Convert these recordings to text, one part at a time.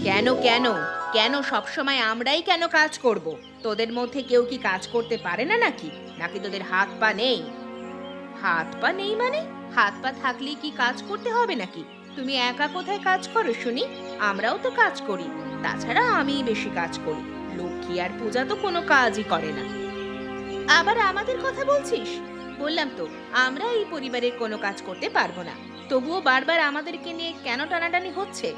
কেন কেন কেন সবসময় আমরাই কেন কাজ করব? তোদের মধ্যে কেউ কি কাজ করতে পারে না নাকি? নাকি তোদের হাত পা নেই? হাত পা নেই মানে? হাত পা থাকলেই কি কাজ করতে হবে নাকি? তুমি একা কোথায় কাজ করো শুনি? আমরাও তো কাজ করি। তাছাড়া আমিই বেশি কাজ করি। লক্ষ্মী আর পূজা তো কোনো কাজই করে না। আবার আমাদের কথা বলছিস? বললাম তো, আমরা এই পরিবারের কোনো কাজ করতে পারবো না। তবুও বারবার আমাদেরকে নিয়ে কেন টানাটানি হচ্ছে?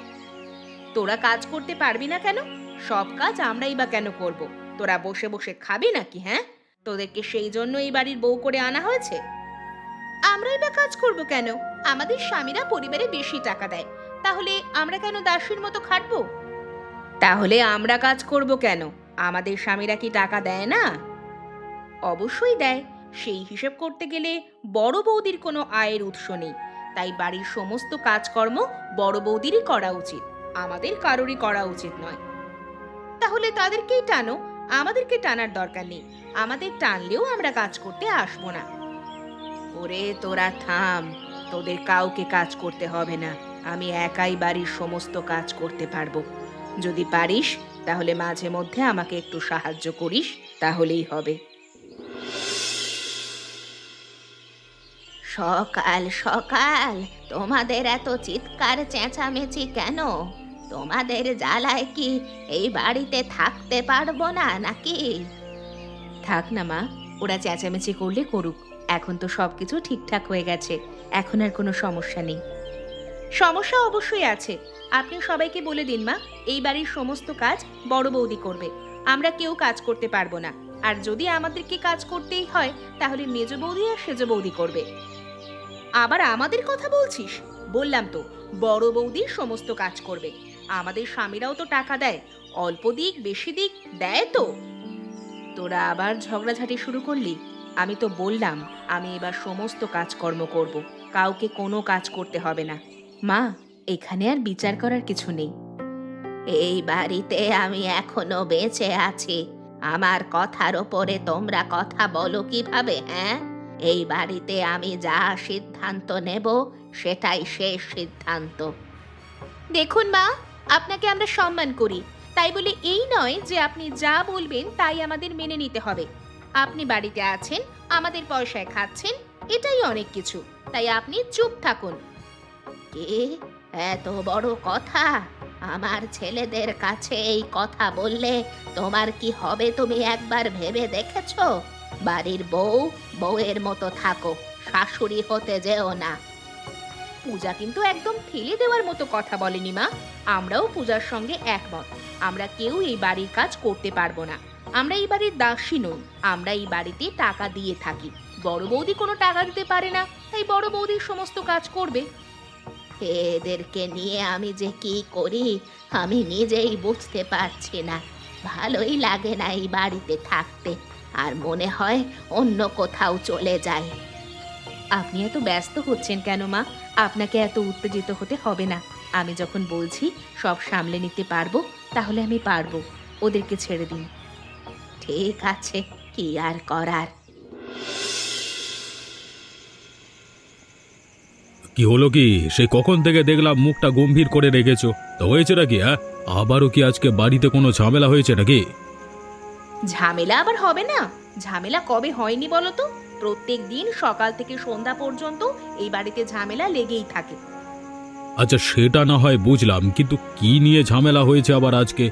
তোরা কাজ করতে পারবি না কেন? সব কাজ আমরাই বা কেন করব? তোরা বসে বসে খাবি নাকি, হ্যাঁ? তোদেরকে সেই জন্য এই বাড়ির বউ করে আনা হয়েছে? আমরাই বা কাজ করব কেন? আমাদের স্বামীরা পরিবারে বেশি টাকা দেয়। তাহলে আমরা কেন দাসীর মতো খাটবো? তাহলে আমরা কাজ করব কেন? আমাদের স্বামীরা কি টাকা দেয় না? অবশ্যই দেয়। সেই হিসেব করতে গেলে বড় বৌদির কোনো আয়ের উৎস নেই। তাই বাড়ির সমস্ত কাজকর্ম বড় বৌদিরই করা উচিত, আমাদের কারোরই করা উচিত নয়। তাহলে তাদেরকেই টানো, আমাদেরকে টানার দরকার নেই। আমাদের টানলেও আমরা কাজ করতে আসবো না। ওরে তোরা থাম, তোদের কাউকে কাজ করতে হবে না। আমি একাই বাড়ির সমস্ত কাজ করতে পারবো। যদি পারিস তাহলে মাঝে মধ্যে আমাকে একটু সাহায্য করিস, তাহলেই হবে। সকাল সকাল তোমাদের এত চিৎকার চেঁচামেচি কেন? তোমাদের জ্বালায় কি এই বাড়িতে থাকতে পারবো না নাকি? থাক না মা, ওরা চেঁচামেচি করলে করুক। এখন তো সবকিছু ঠিকঠাক হয়ে গেছে, এখন আর কোনো সমস্যা নেই। সমস্যা অবশ্যই আছে। আপনি সবাইকে বলে দিন মা, এই বাড়ির সমস্ত কাজ বড় বৌদি করবে। আমরা কেউ কাজ করতে পারবো না। আর যদি আমাদেরকে কাজ করতেই হয় তাহলে মেজ বৌদি আর সেজ বৌদি করবে। আবার আমাদের কথা বলছিস? বললাম তো, বড় বৌদি সমস্ত কাজ করবে। আমাদের স্বামীরাও তো টাকা দেয়, অল্প দিক বেশি দিক দেয় তো। তোরা আবার ঝগড়াঝাটি শুরু করলি? আমি তো বললাম আমি এবার সমস্ত কাজকর্ম করব, কাউকে কোনো কাজ করতে হবে না। মা, এখানে আর বিচার করার কিছু নেই। এই বাড়িতে আমি এখনো বেঁচে আছি, আমার কথার ওপরে তোমরা কথা বলো কিভাবে, হ্যাঁ? এই বাড়িতে আমি যা সিদ্ধান্ত নেব সেটাই শেষ সিদ্ধান্ত। দেখুন মা, আপনাকে আমরা সম্মান করি, তাই বলে এই নয় যে আপনি যা বলবেন তাই আমাদের মেনে নিতে হবে। আপনি বাড়িতে আছেন, আমাদের পয়সায় খাচ্ছেন, এটাই অনেক কিছু। তাই আপনি চুপ থাকুন। কে? এত বড় কথা? আমার ছেলেদের কাছে এই কথা বললে তোমার কি হবে তুমি একবার ভেবে দেখেছো? বাড়ির বউ বউয়ের মতো থাকো, শাশুড়ি হতে যেও না। পূজা কিন্তু একদম ফেলে দেওয়ার মতো কথা বলেনি মা। আমরাও পূজার সঙ্গে একমত। আমরা কেউ এই বাড়ির কাজ করতে পারবো না। আমরা এই বাড়ির দাসী নই, আমরা এই বাড়িতে টাকা দিয়ে থাকি। বড় বৌদি কোনো টাকা দিতে পারে না, তাই বড় বৌদি সমস্ত কাজ করবে। এদেরকে নিয়ে আমি যে কি করি আমি নিজেই বুঝতে পারছি না। ভালোই লাগে না এই বাড়িতে থাকতে, আর মনে হয় অন্য কোথাও চলে যাই। আপনি এত ব্যস্ত হচ্ছেন কেন মা? আপনাকে এত উত্তেজিত হতে হবে না। আমি যখন বলছি সব সামলে নিতে পারবো, তাহলে আমি পারবো। ওদেরকে ছেড়ে দিন। ঠিক আছে, কি আর করার। কি হলো কি? সেই কখন থেকে দেখলাম মুখটা গম্ভীর করে রেখেছো। তো হয়েছে নাকি? হ্যাঁ, আবারও কি আজকে বাড়িতে কোনো ঝামেলা হয়েছে নাকি? ঝামেলা আবার হবে না? ঝামেলা কবে হয়নি বলো তো? প্রত্যেক দিন সকাল থেকে সন্ধ্যা পর্যন্ত এই বাড়িতে ঝামেলা লেগেই থাকে। আচ্ছা, সেটা না হয় বুঝলাম, কিন্তু কি নিয়ে ঝামেলা হয়েছে আবার আজকে?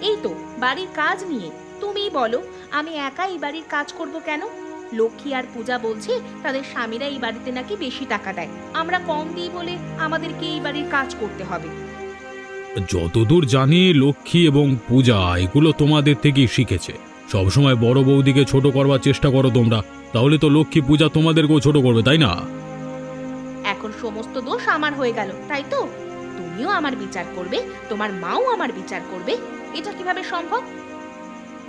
এই তো বাড়ির কাজ নিয়ে। তুমিই বলো, আমি একা এই বাড়ির কাজ করব কেন? লক্ষ্মী আর পূজা বলছে তাদের স্বামীরা এই বাড়িতে নাকি বেশি টাকা দেয়, আমরা কম দিই বলে আমাদেরকে এই বাড়ির কাজ করতে হবে। যতদূর জানি লক্ষ্মী এবং পূজা এগুলো তোমাদের থেকেই শিখেছে। সবসময় বড় বৌদিকে ছোট করবার চেষ্টা করো তোমরা, তাহলে তো লক্ষ্মী পূজা তোমাদেরকেও ছোট করবে, তাই না? এখন সমস্ত দোষ আমার হয়ে গেল, তাই তো? তুমিও আমার বিচার করবে, তোমার মাও আমার বিচার করবে। এটা কিভাবে সম্ভব?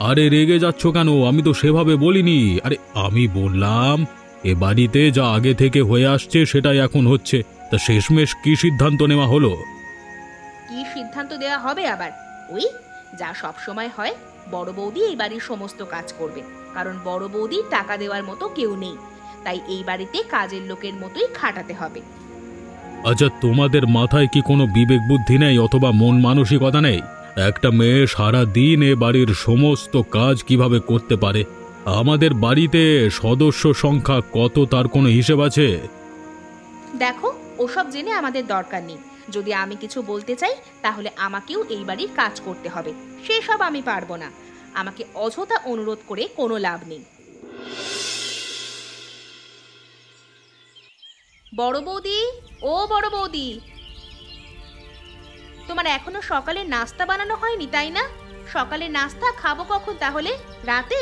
আরে রেগে যাচ্ছ কেন? আমি তো সেভাবে বলিনি। আরে আমি বললাম এ বাড়িতে যা আগে থেকে হয়ে আসছে সেটাই এখন হচ্ছে। তা শেষমেশ কি সিদ্ধান্ত নেওয়া হলো? কি সিদ্ধান্ত দেওয়া হবে আবার? ওই যা সব সময় হয়, বড় বৌদি এই বাড়ির সমস্ত কাজ করবে। কারণ বড় বৌদি টাকা দেওয়ার মতো কেউ নেই, তাই এই বাড়িতে কাজের লোকের মতোই খাটাতে হবে। আচ্ছা, তোমাদের মাথায় কি কোনো বিবেক বুদ্ধি নেই অথবা মন মানসিকতা নেই? একটা মেয়ে সারা দিন এ বাড়ির সমস্ত কাজ কিভাবে করতে পারে? আমাদের বাড়িতে সদস্য সংখ্যা কত তার কোনো হিসেব আছে? দেখো, ওসব জেনে আমাদের দরকার নেই। যদি আমি কিছু বলতে চাই তাহলে আমাকেও এই বাড়ির কাজ করতে হবে, সেসব আমি পারবো না। আমাকে অযথা অনুরোধ করে কোনো লাভ নেই। বড় বৌদি, ও বড় বৌদি, তোমার এখনো সকালে নাস্তা বানানো হয়নি তাই না? সকালে নাস্তা খাবো কখন তাহলে? রাতে?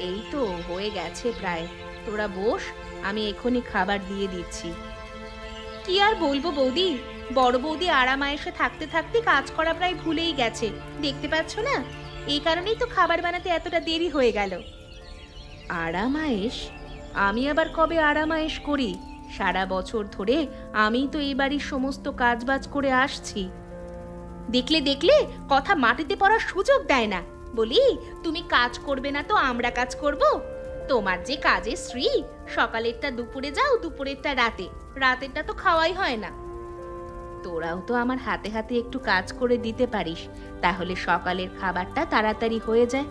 এই তো হয়ে গেছে প্রায়। তোরা বস, আমি এখনই খাবার দিয়ে দিচ্ছি। কি আর বলবো বৌদি, বড় বৌদি আরামায়েশে থাকতে থাকতে কাজ করা প্রায় ভুলেই গেছে, দেখতে পাচ্ছ না? এই কারণেই তো খাবার বানাতে এতটা দেরি হয়ে গেল। আরামায়েশ? আমি আবার কবে আরামায়েশ করি? সারা বছর ধরে আমি তো এই বাড়ির সমস্ত কাজবাজ করে আসছি। দেখলে দেখলে কথা মাটিতে পড়ার সুযোগ দেয় না। বলি, তুমি কাজ করবে না তো আমরা কাজ করব? তোমার যে কাজের স্ত্রী, সকালেরটা দুপুরে যাও, দুপুরেরটা রাতে, রাতেরটা তো খাওয়াই হয় না। তোরাও তো আমার হাতে হাতে একটু কাজ করে দিতে পারিস, তাহলে সকালের খাবারটা তাড়াতাড়ি হয়ে যায়।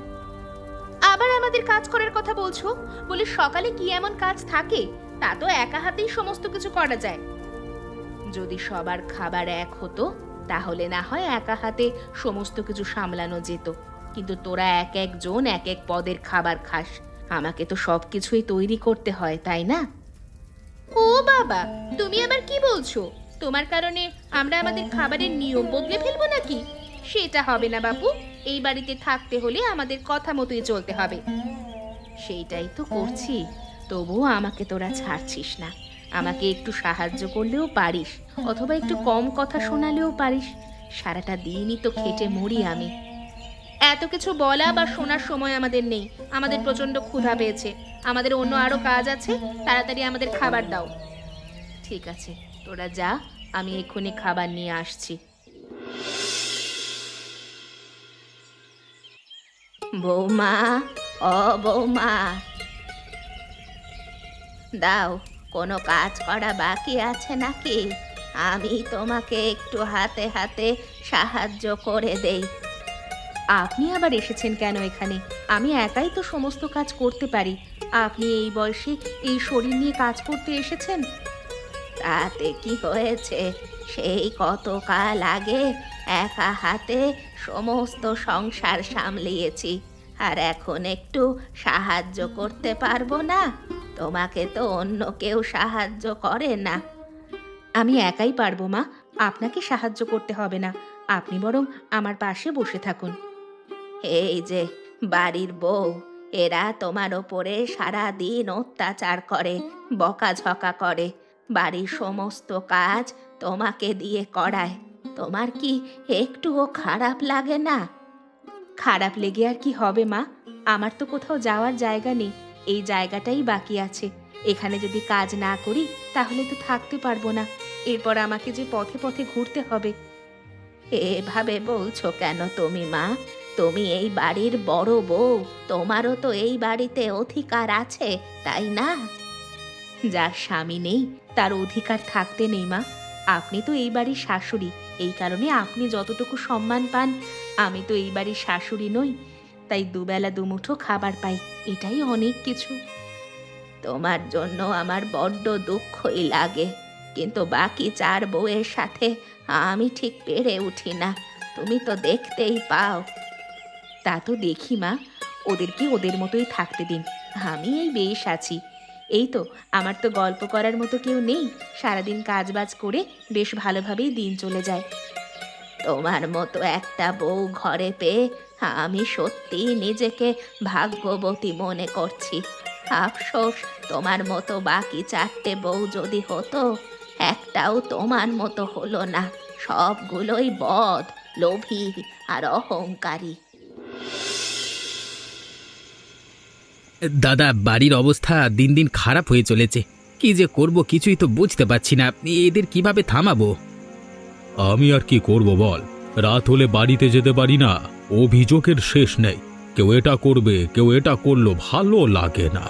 আবার আমাদের কাজ করার কথা বলছো? বলি, সকালে কি এমন কাজ থাকে? তা তো একা হাতেই সমস্ত কিছু করা যায়। যদি সবার খাবার এক হতো তাহলে না হয় একা হাতে সমস্ত কিছু সামলানো যেত, কিন্তু তোরা এক একজন এক এক পদের খাবার খাস, আমাকে তো সবকিছুই তৈরি করতে হয়, তাই না? ও বাবা, তুমি আবার কি বলছো? তোমার কারণে আমরা আমাদের খাবারের নিয়ম বদলে ফেলবো নাকি? সেটা হবে না বাপু, এই বাড়িতে থাকতে হলে আমাদের কথা মতোই চলতে হবে। সেইটাই তো করছি, তবুও আমাকে তোরা ছাড়ছিস না। আমাকে একটু সাহায্য করলেও পারিস, অথবা একটু কম কথা শোনালেও পারিস। সারাটা দিনই তো খেটে মরি আমি। এত কিছু বলা বা শোনার সময় আমাদের নেই। আমাদের প্রচন্ড ক্ষুধা পেয়েছে, আমাদের অন্য আরো কাজ আছে। তাড়াতাড়ি আমাদের খাবার দাও। ঠিক আছে, তোরা যা, আমি এক্ষুনি খাবার নিয়ে আসছি। বৌমা, ও বৌমা, দাও, কোনো কাজ করা বাকি আছে নাকি? আমি তোমাকে একটু হাতে হাতে সাহায্য করে দেই। আপনি আবার এসেছেন কেন এখানে? আমি একাই তো সমস্ত কাজ করতে পারি। আপনি এই বয়সে এই শরীর নিয়ে কাজ করতে এসেছেন? তাতে কি হয়েছে? সেই কত কাল আগে একা হাতে সমস্ত সংসার সামলিয়েছি, আর এখন একটু সাহায্য করতে পারবো না? তোমাকে তো অন্য কেউ সাহায্য করে না। আমি একাই পারবো মা, আপনাকে সাহায্য করতে হবে না। আপনি বরং আমার পাশে বসে থাকুন। এই যে বাড়ির বউ, এরা তোমার ওপরে সারা দিন অত্যাচার করে, বকাঝকা করে, বাড়ির সমস্ত কাজ তোমাকে দিয়ে করায়। তোমার কি একটুও খারাপ লাগে না? খারাপ লেগে আর কি হবে মা? আমার তো কোথাও যাওয়ার জায়গা নেই, এই জায়গাটাই বাকি আছে। এখানে যদি কাজ না করি তাহলে তো থাকতে পারবো না। এরপর আমাকে যে পথে পথে ঘুরতে হবে। এভাবে বলছো কেন তুমি মা? তুমি এই বাড়ির বড় বউ, তোমারও তো এই বাড়িতে অধিকার আছে, তাই না? যার স্বামী নেই তার অধিকার থাকতে নেই মা। আপনি তো এই বাড়ির শাশুড়ি, এই কারণে আপনি যতটুকু সম্মান পান, আমি তো এই বাড়ির শাশুড়ি নই, তাই দুবেলা দুমুঠো খাবার পাই, এটাই অনেক কিছু। তোমার জন্য আমার বড্ড দুঃখই লাগে, কিন্তু বাকি চার বউয়ের সাথে আমি ঠিক পেরে উঠি না, তুমি তো দেখতেই পাও। তা তো দেখি মা, ওদেরকে ওদের মতোই থাকতে দিন, আমি এই বেশ আছি। এই তো, আমার তো গল্প করার মতো কেউ নেই, সারাদিন কাজবাজ করে বেশ ভালোভাবেই দিন চলে যায়। তোমার মতো একটা বউ ঘরে পেয়ে আমি সত্যি নিজেকে ভাগ্যবতী মনে করছি। আফসোস, তোমার মতো বাকি চারটে বউ যদি হতো, একটাও তোমার মতো হলো না। সবগুলোই বদ, লোভী আর অহংকারী। দাদা, বাড়ির অবস্থা দিন দিন খারাপ হয়ে চলেছে। কি যে করব কিছুই তো বুঝতে পারছি না, এদের কিভাবে থামাবো? আমি আর কি করব বল? রাত হলে বাড়িতে যেতে পারি না, অভিযোগের শেষ নেই। কেউ এটা করবে, কেউ এটা করলো, ভালো লাগে না।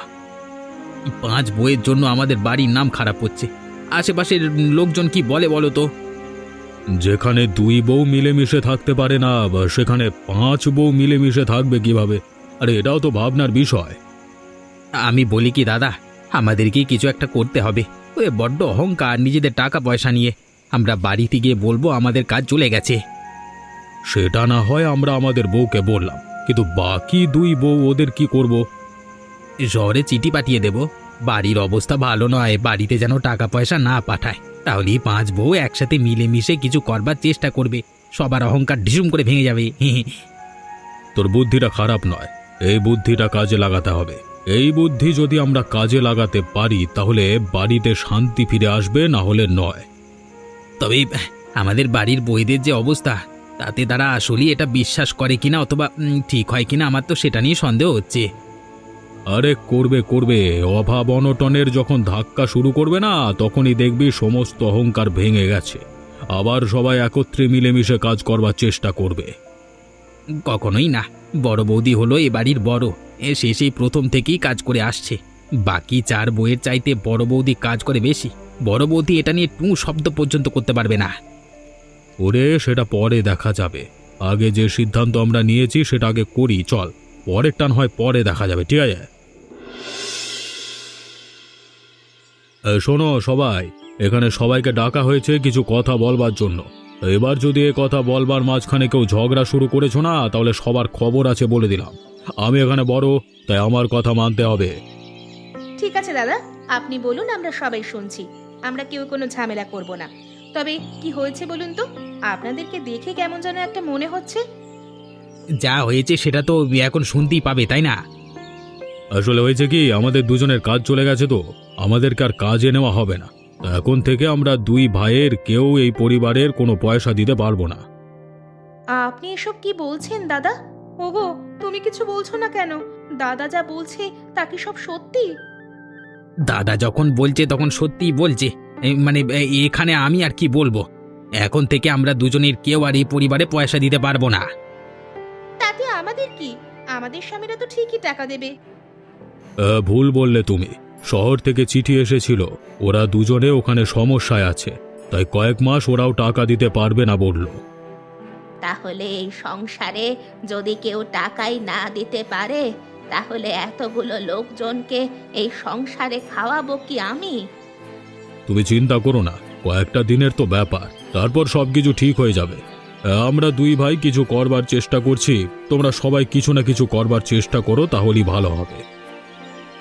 5 বইয়ের জন্য আমাদের বাড়ির নাম খারাপ হচ্ছে, আশেপাশের লোকজন কি বলে বলো তো? যেখানে দুই বউ মিলেমিশে থাকতে পারে না সেখানে পাঁচ বউ মিলেমিশে থাকবে কিভাবে? আরে এটাও তো ভাবনার বিষয়। আমি বলি কি দাদা, আমাদেরকে কিছু একটা করতে হবে। ওই বড্ড অহংকার নিজেদের টাকা পয়সা নিয়ে। আমরা বাড়িতে গিয়ে বলবো আমাদের কাজ চলে গেছে। সেটা না হয় আমরা আমাদের বউকে বললাম, কিন্তু বাকি দুই বউ ওদের কি করব? শহরে চিঠি পাঠিয়ে দেব, বাড়ির অবস্থা ভালো নয়, বাড়িতে যেন টাকা পয়সা না পাঠায়। তাহলেই পাঁচ বউ একসাথে মিলেমিশে কিছু করবার চেষ্টা করবে, সবার অহংকার ঢিসুম করে ভেঙে যাবে। তোর বুদ্ধিটা খারাপ নয়, এই বুদ্ধিটা কাজে লাগাতে হবে। এই বুদ্ধি যদি আমরা কাজে লাগাতে পারি তাহলে বাড়িতে শান্তি ফিরে আসবে, না হলে নয়। তবে আমাদের বাড়ির বইদের যে অবস্থা, তাতে তারা আসলেই এটা বিশ্বাস করে কিনা অথবা ঠিক হয় কিনা আমার তো সেটা নিয়ে সন্দেহ হচ্ছে। আরে করবে করবে, অভাব অনটনের যখন ধাক্কা শুরু করবে না তখনই দেখবি সমস্ত অহংকার ভেঙে গেছে, আবার সবাই একত্রে মিলেমিশে কাজ করবার চেষ্টা করবে। কখনোই না, বড় বৌদি হলো এ বাড়ির বড়, সে সেই প্রথম থেকেই কাজ করে আসছে। বাকি চার বউয়ের চাইতে বড় বৌদি কাজ করে বেশি। বড় বৌদি এটা নিয়ে টু শব্দ পর্যন্ত করতে পারবে না। ওরে সেটা পরে দেখা যাবে, আগে যে সিদ্ধান্ত আমরা নিয়েছি সেটা আগে করি চল, পরের টান হয় পরে দেখা যাবে, ঠিক আছে? শোনো সবাই, এখানে সবাইকে ডাকা হয়েছে কিছু কথা বলবার জন্য। এবার যদি এ কথা বলবার মাঝখানে কেউ ঝগড়া শুরু করেছো না তাহলে সবার খবর আছে বলে দিলাম। আমি এখানে বড়, তাই আমার কথা মানতে হবে। ঠিক আছে দাদা, আপনি বলুন, আমরা সবাই শুনছি। আমরা কেউ কোনো ঝামেলা করব না। তবে কি হয়েছে বলুন তো? আপনাদেরকে দেখে কেমন যেন একটা মনে হচ্ছে। যা হয়েছে সেটা তো এখন শুনতেই পাবে, তাই না? আসলে হয়েছে কি, আমাদের দুজনের কাজ চলে গেছে, তো আমাদেরকে আর কাজে নেওয়া হবে না। এখন থেকে আমরা দুই ভাইয়ের কেউ এই পরিবারের কোনো পয়সা দিতে পারবো না। আপনি এসব কি বলছেন দাদা? ওগো, তুমি কিছু বলছো না কেন? দাদা যা বলছে তা কি সব সত্যি? দাদা যখন বলছে তখন সত্যিই বলছে। মানে এখানে আমি আর কি বলবো? এখন থেকে আমরা দুজনের কেউ আর এই পরিবারে পয়সা দিতে পারবো না। তাতে আমাদের কি? আমাদের স্বামীরা তো ঠিকই টাকা দেবে। ভুল বললে তুমি, শহর থেকে চিঠি এসেছিল, ওরা দুজনে ওখানে সমস্যায় আছে, তাই কয়েক মাস ওরাও টাকা দিতে পারবে না বলল। তাহলে এই সংসারে যদি কেউ টাকাই না দিতে পারে তাহলে এতগুলো লোকজনকে এই সংসারে খাওয়াবো কি আমি? তুমি চিন্তা করো না, কয়েকটা দিনের তো ব্যাপার, তারপর সবকিছু ঠিক হয়ে যাবে। আমরা দুই ভাই কিছু করবার চেষ্টা করছি, তোমরা সবাই কিছু না কিছু করবার চেষ্টা করো, তাহলেই ভালো হবে।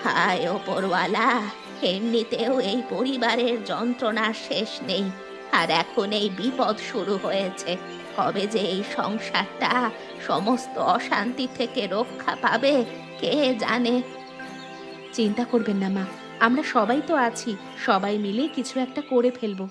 হায় ওপরওয়ালা, এমনিতেও এই পরিবারের যন্ত্রণার শেষ নেই, আর এখন এই বিপদ শুরু হয়েছে। কবে যে এই সংসারটা সমস্ত অশান্তি থেকে রক্ষা পাবে কে জানে। চিন্তা করবেন না মা, আমরা সবাই তো আছি, সবাই মিলে কিছু একটা করে ফেলবো।